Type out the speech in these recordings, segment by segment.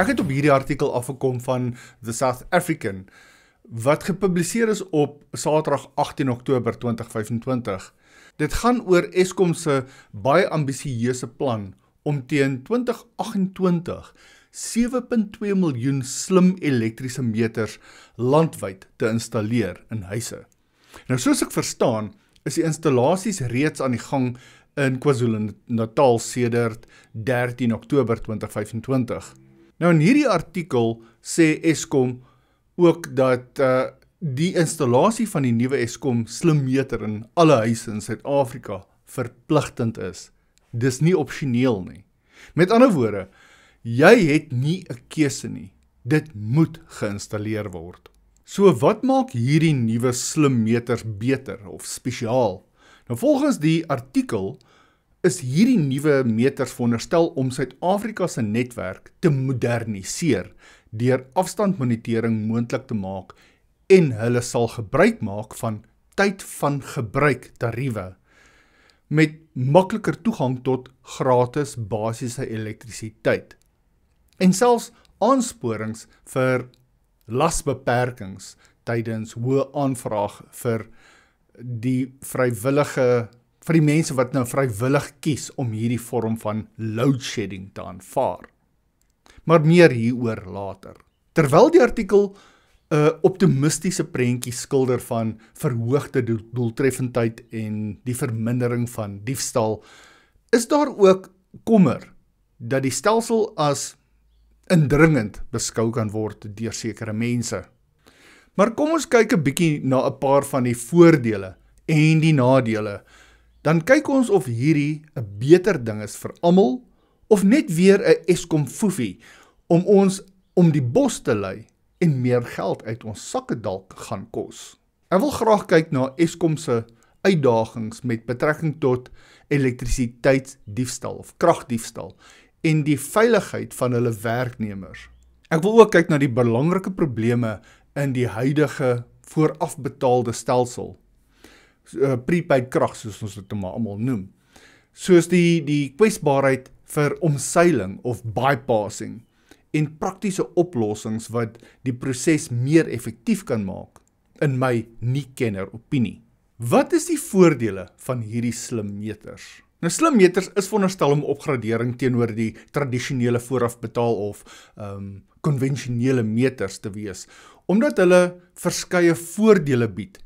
Ek het op hierdie artikel afgekom van The South African, wat gepubliseer is op Saterdag 18 Oktober 2025. Dit gaan oor Eskom se baie ambisieuse plan om teen 2028 7.2 miljoen slim elektriese meters landwyd te installeer in huise. Nou soos ek verstaan, is die installasies reeds aan die gang in KwaZulu-Natal sedert 13 Oktober 2025. Nou in hierdie artikel sê Eskom ook dat die installasie van die nuwe Eskom slimmeter in alle huise in Suid-Afrika verpligtend is. Dis nie opsioneel nie. Met ander woorde, jy het nie 'n keuse nie. Dit moet geïnstalleer word. So wat maak hierdie nuwe slimmeters beter of spesiaal? Nou volgens die artikel is hierdie nuwe meters veronderstel om Suid-Afrika se netwerk te moderniseer deur afstandmonitering moontlik te maak en hulle sal gebruik maak van tyd van gebruik tariewe met makliker toegang tot gratis basiese elektrisiteit en selfs aansporings vir lasbeperkings tydens hoë aanvraag vir die mense wat nou vrywillig kies om hierdie vorm van loadshedding te aanvaar. Maar meer hieroor later. Terwyl die artikel 'n optimistiese prentjie skilder van verhoogde doeltreffendheid en die vermindering van diefstal, is daar ook kommer dat die stelsel as indringend beskou kan word deur sekere mense. Maar kom ons kyk 'n bietjie na 'n paar van die voordele en die nadele. Dan kyk ons of hierdie 'n beter ding is vir almal of net weer 'n Eskom foefie om ons om die bos te lei en meer geld uit ons sakke dalk gaan kos. Ek wil graag kyk na Eskom se uitdagings met betrekking tot elektrisiteitsdiefstal of kragdiefstal en die veiligheid van hulle werknemers. Ek wil ook kyk na die belangrike probleme in die huidige voorafbetaalde stelsel. Prepaid krag, soos ons dit maar almal noem. Soos die kwesbaarheid vir omseiling of bypassing en praktiese oplossings wat die proses meer effektief kan maak, in my nie-kenner opinie. Wat is die voordele van hierdie slimmeters? Nou slimmeters is veronderstel om opgradering teenoor die tradisionele voorafbetaal of konvensionele meters te wees, omdat hulle verskeie voordele bied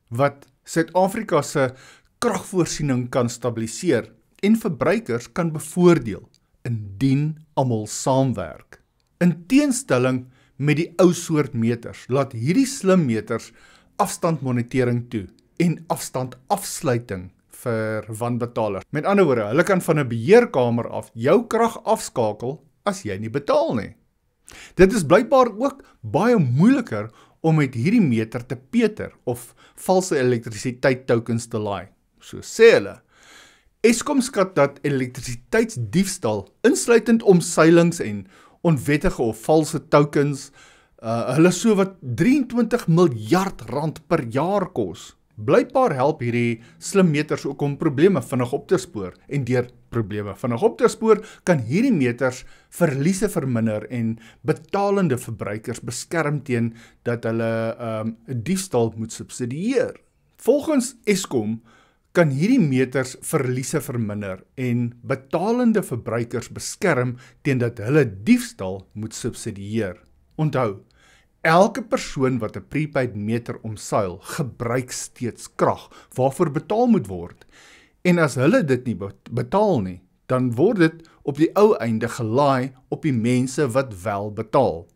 wat Suid-Afrika se kragvoorsiening kan stabiliseer en verbruikers kan bevoordeel indien almal saamwerk. In teenstelling met die ou soort meters, laat hierdie slimmeters afstandmonitering toe en afstandafsluiting vir wanbetalers. Met ander woorde, hulle kan van 'n beheerkamer af jou krag afskakel as jy nie betaal nie. Dit is blykbaar ook baie moeiliker om met hierdie meter te peter of valse elektrisiteit tokens te laai. So sê hulle. Eskom skat dat elektrisiteitsdiefstal, insluitend omseilings en onwettige of valse tokens, hulle so wat 23 miljard rand per jaar kos. Blykbaar help hierdie slimmeters ook om probleme vinnig op te spoor en deur probleme vinnig op te spoor kan hierdie meters verliese verminder en betalende verbruikers beskerm teen dat hulle diefstal moet subsidieer. Volgens Eskom kan hierdie meters verliese verminder en betalende verbruikers beskerm teen dat hulle diefstal moet subsidieer. Onthou, elke persoon wat 'n prepaid meter omseil, gebruik steeds krag waarvoor betaal moet word. En as hulle dit nie betaal nie, dan word dit op die ou einde gelaai op die mense wat wel betaal.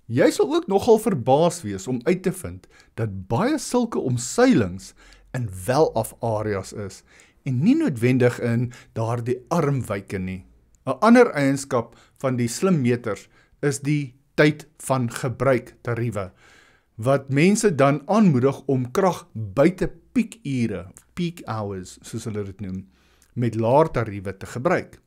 Jy sal ook nogal verbaas wees om uit te vind dat baie sulke omseilings in welaf areas is en nie noodwendig in daardie armwyke nie. 'n Ander eienskap van die slimmeters is die tyd van gebruik tariewe, wat mense dan aanmoedig om krag buite piekure, peak hours, soos hulle dit noem, met laer tariewe te gebruik.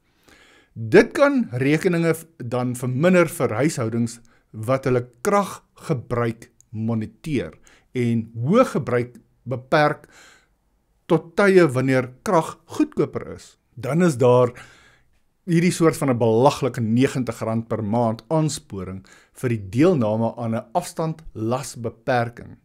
Dit kan rekeninge dan verminder vir huishoudings wat hulle kraggebruik moniteer en hoë gebruik beperk tot tye wanneer krag goedkoper is. Dan is daar hierdie soort van 'n belaglike R90 per maand aansporing vir die deelname aan 'n afstandlasbeperking.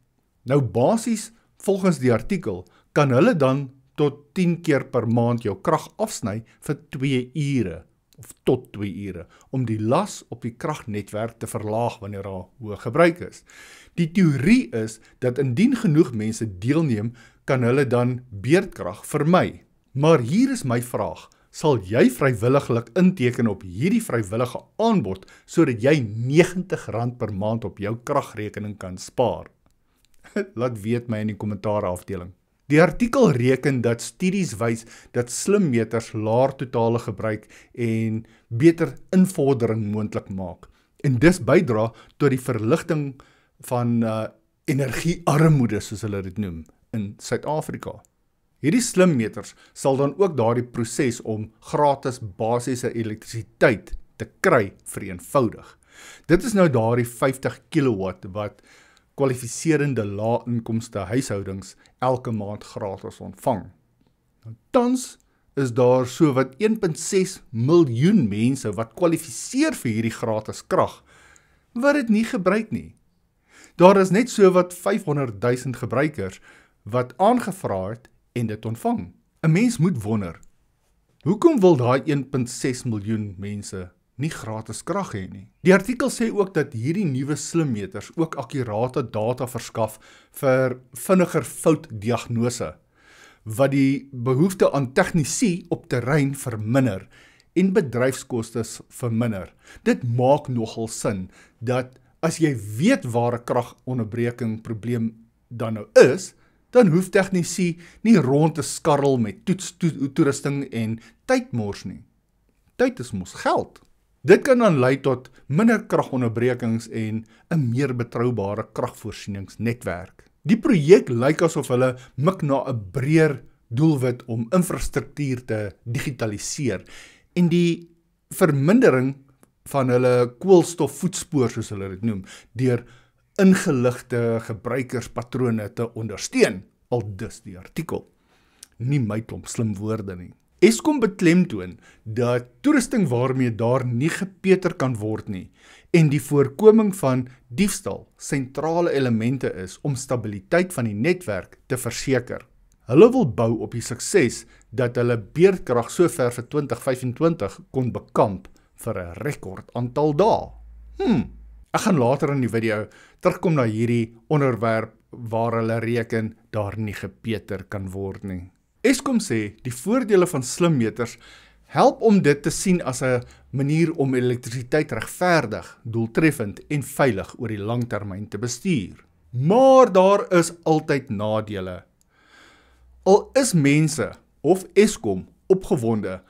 Nou basies, volgens die artikel, kan hulle dan tot 10 keer per maand jou krag afsny vir 2 ure of tot 2 ure om die las op die kragnetwerk te verlaag wanneer daar hoë gebruik is. Die teorie is dat indien genoeg mense deelneem, kan hulle dan beurtkrag vermy. Maar hier is my vraag: sal jy vrywilliglik inteken op hierdie vrywillige aanbod sodat jy R90 per maand op jou kragrekening kan spaar? Laat weet my in die kommentaar afdeling. Die artikel reken dat studies wys dat slimmeters laer totale gebruik en beter invordering moontlik maak. En dis bydra tot die verligting van energiearmoede, soos hulle dit noem, in Suid-Afrika. Hierdie slimmeters sal dan ook daardie proses om gratis basiese elektrisiteit te kry vereenvoudig. Dit is nou daardie 50 kW wat kwalifiserende lae-inkomste huishoudings elke maand gratis ontvang. Nou, tans is daar so wat 1,6 miljoen mense wat kwalifiseer vir hierdie gratis krag, wat dit nie gebruik nie. Daar is net so wat 500,000 gebruikers wat aangevra het en dit ontvang. 'n Mens moet wonder, hoekom wil daai 1,6 miljoen mense nie gratis krag hê nie? Die artikel sê ook dat hierdie nuwe slimmeters ook akkurate data verskaf vir vinniger foutdiagnose, wat die behoefte aan tegnisie op terrein verminder en bedryfskostes verminder. Dit maak nogal sin dat as jy weet waar 'n kragonderbreking probleem dan nou is, dan hoef tegnisie nie rond te skarrel met toerusting en tyd mors nie. Tyd is mos geld. Dit kan dan lei tot minder kragonderbrekings en 'n meer betroubare kragvoorsieningsnetwerk. Die projek lyk asof hulle mik na 'n breër doelwit om infrastruktuur te digitaliseer en die vermindering van hulle koolstofvoetspoor, soos hulle dit noem, deur ingeligte gebruikerspatrone te ondersteun, aldus die artikel. Nie my klomp slim woorde nie. Eskom beklemtoon dat toerusting waarmee daar nie gepeter kan word nie en die voorkoming van diefstal sentrale elemente is om stabiliteit van die netwerk te verseker. Hulle wil bou op die sukses dat hulle beurtkrag sover vir 2025 kon bekamp vir 'n rekord aantal dae. Ek gaan later in die video terugkom na hierdie onderwerp waar hulle reken daar nie gepeter kan word nie. Eskom sê die voordele van slimmeters help om dit te sien as 'n manier om elektrisiteit regverdig, doeltreffend en veilig oor die langtermyn te bestuur. Maar daar is altyd nadele. Al is mense of Eskom opgewonde,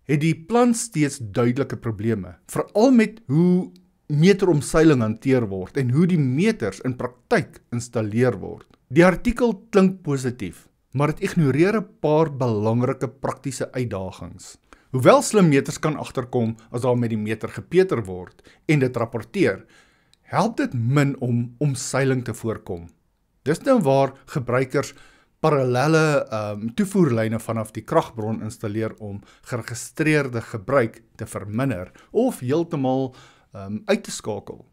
het die plan steeds duidelike probleme, veral met hoe meteromseiling hanteer word en hoe die meters in praktyk installeer word. Die artikel klink positief, maar dit ignoreer 'n paar belangrike praktiese uitdagings. Hoewel slimmeters kan agterkom as daar met die meter gepeter word en dit rapporteer, help dit min om omseiling te voorkom. Dis nou waar gebruikers parallelle toevoerlyne vanaf die kragbron installeer om geregistreerde gebruik te verminder of heeltemal uit te skakel.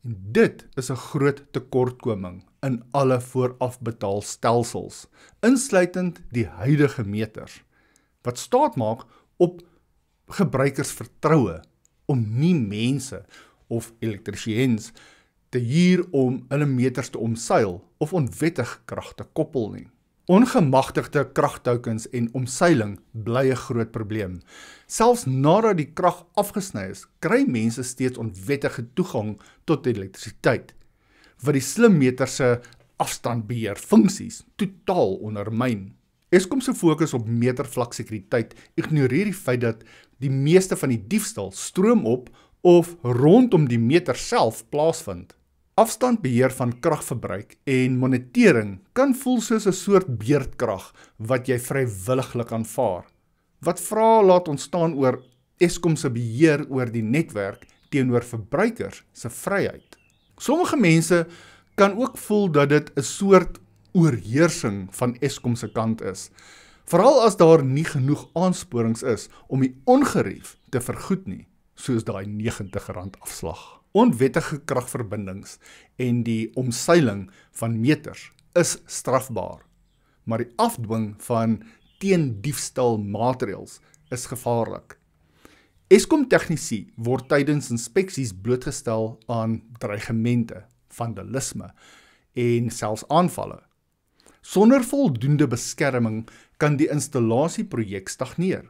En dit is 'n groot tekortkoming in alle voorafbetaalstelsels, insluitend die huidige meters, wat staat maak op gebruikersvertroue om nie mense of elektriesiëns te huur om hulle meters te omseil of onwettig krag te koppel nie. Ongemagtigde kragtokens en omseiling bly 'n groot probleem. Selfs nadat die krag afgesny is, kry mense steeds onwettige toegang tot elektrisiteit, wat die slimmeter se afstandbeheer funksies totaal ondermyn. Eskom se fokus op metervlaksekuriteit ignoreer die feit dat die meeste van die diefstal stroom op of rondom die meter self plaasvind. Afstandbeheer van kragverbruik en monitering kan voel soos 'n soort beurtkrag wat jy vrywilliglik aanvaar, wat vrae laat ontstaan oor Eskom se beheer oor die netwerk teenoor verbruikers se vryheid. Sommige mense kan ook voel dat dit 'n soort oorheersing van Eskom se kant is, Veral as daar nie genoeg aansporings is om die ongerief te vergoed nie, soos daai R90 afslag. Onwettige kragverbindings en die omseiling van meters is strafbaar, maar die afdwing van teen-diefstal maatreëls is gevaarlik. Eskom tegnisie word tydens inspeksies blootgestel aan dreigemente, vandalisme en selfs aanvalle. Sonder voldoende beskerming kan die installasieprojek stagneer,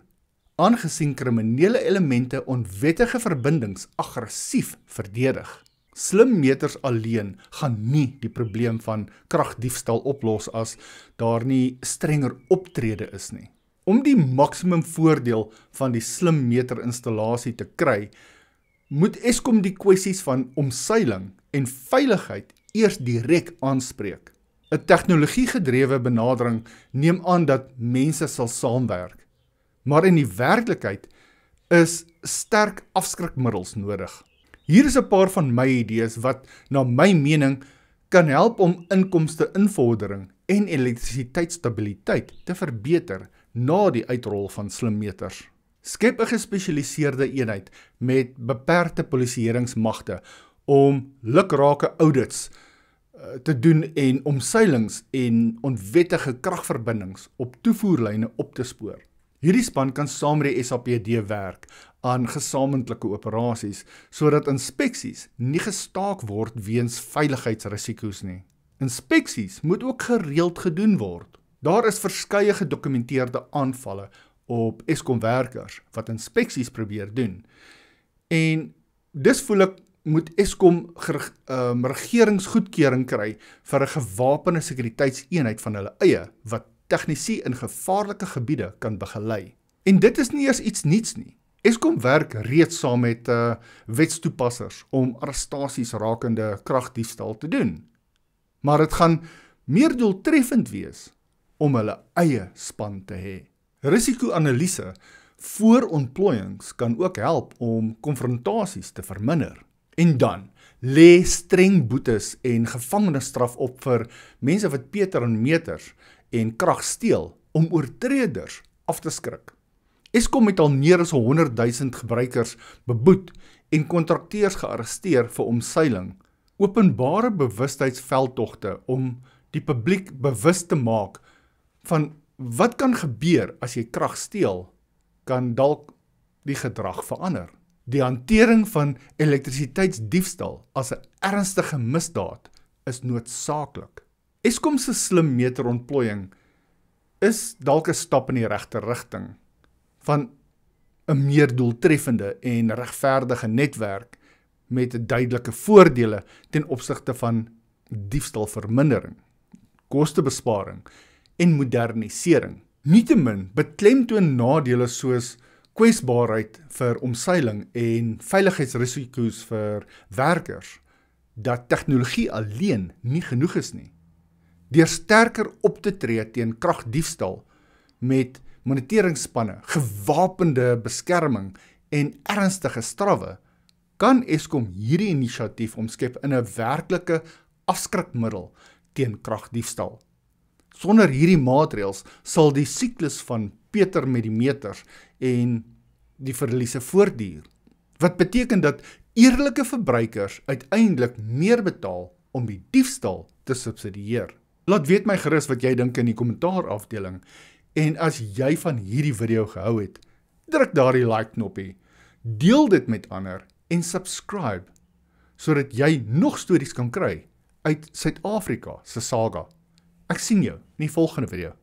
aangesien kriminele elemente onwettige verbindings aggressief verdedig. Slim meters alleen gaan nie die probleem van kragdiefstal oplos as daar nie strenger optrede is nie. Om die maksimum voordeel van die slim meter installasie te kry, moet Eskom die kwessies van omseiling en veiligheid eers direk aanspreek. 'n Tegnologiegedrewe benadering neem aan dat mense sal saamwerk, maar in die werklikheid is sterk afskrikmiddels nodig. Hier is 'n paar van my idees wat na my mening kan help om inkomste-invordering en elektrisiteitsstabiliteit te verbeter na die uitrol van slimmeters. Skep 'n gespesialiseerde eenheid met beperkte polisieeringsmagte om lukrake audits te doen en omseilings en onwettige kragverbindings op toevoerlyne op te spoor. Hierdie span kan saam met die SAPD werk aan gesamentlike operasies, sodat inspeksies nie gestaak word weens veiligheidsrisiko's nie. Inspeksies moet ook gereeld gedoen word. Daar is verskeie gedokumenteerde aanvalle op Eskom-werkers wat inspeksies probeer doen. En dis voel ek moet Eskom regeringsgoedkeuring kry vir 'n gewapende sekuriteitseenheid van hulle eie wat tegnisie in gevaarlike gebiede kan begelei. En dit is nie eers iets niets nie. Eskom werk reeds saam met wetstoepassers om arrestasies rakende kragdiefstal te doen. Maar dit gaan meer doeltreffend wees om hulle eie span te hê. Risiko-analise voor ontplooiings kan ook help om konfrontasies te verminder. En dan, lê streng boetes en gevangenisstraf op vir mense wat peter en meters en krag steel om oortreders af te skrik. Eskom het al meer as 100,000 gebruikers beboet en kontrakteurs gearresteer vir omseiling. Openbare bewustheidsveldtogte om die publiek bewus te maak van wat kan gebeur as jy krag steel, kan dalk die gedrag verander. Die hantering van elektrisiteitsdiefstal as 'n ernstige misdaad is noodsaaklik. Eskom se slim meterontplooiing is dalk 'n stap in die regte rigting van 'n meer doeltreffende en regverdige netwerk met duidelike voordele ten opsigte van diefstalvermindering, kostebesparing en modernisering. Nietemin beklemtoon nadele soos kwesbaarheid vir omseiling en veiligheidsrisiko's vir werkers, dat tegnologie alleen nie genoeg is nie. Deur sterker op te tree teen kragdiefstal met moniteringsspanne, gewapende beskerming en ernstige strawwe, kan Eskom hierdie inisiatief omskep in 'n werklike afskrikmiddel teen kragdiefstal. Sonder hierdie maatreëls sal die siklus van peter met die meters en die verliese voortduur, wat beteken dat eerlike verbruikers uiteindelik meer betaal om die diefstal te subsidieer. Laat weet my gerus wat jy dink in die kommentaarafdeling, en as jy van hierdie video gehou het, druk daardie like knoppie, deel dit met ander en subscribe, sodat jy nog stories kan kry uit Suid-Afrika se saga. Ek sien jou in die volgende video.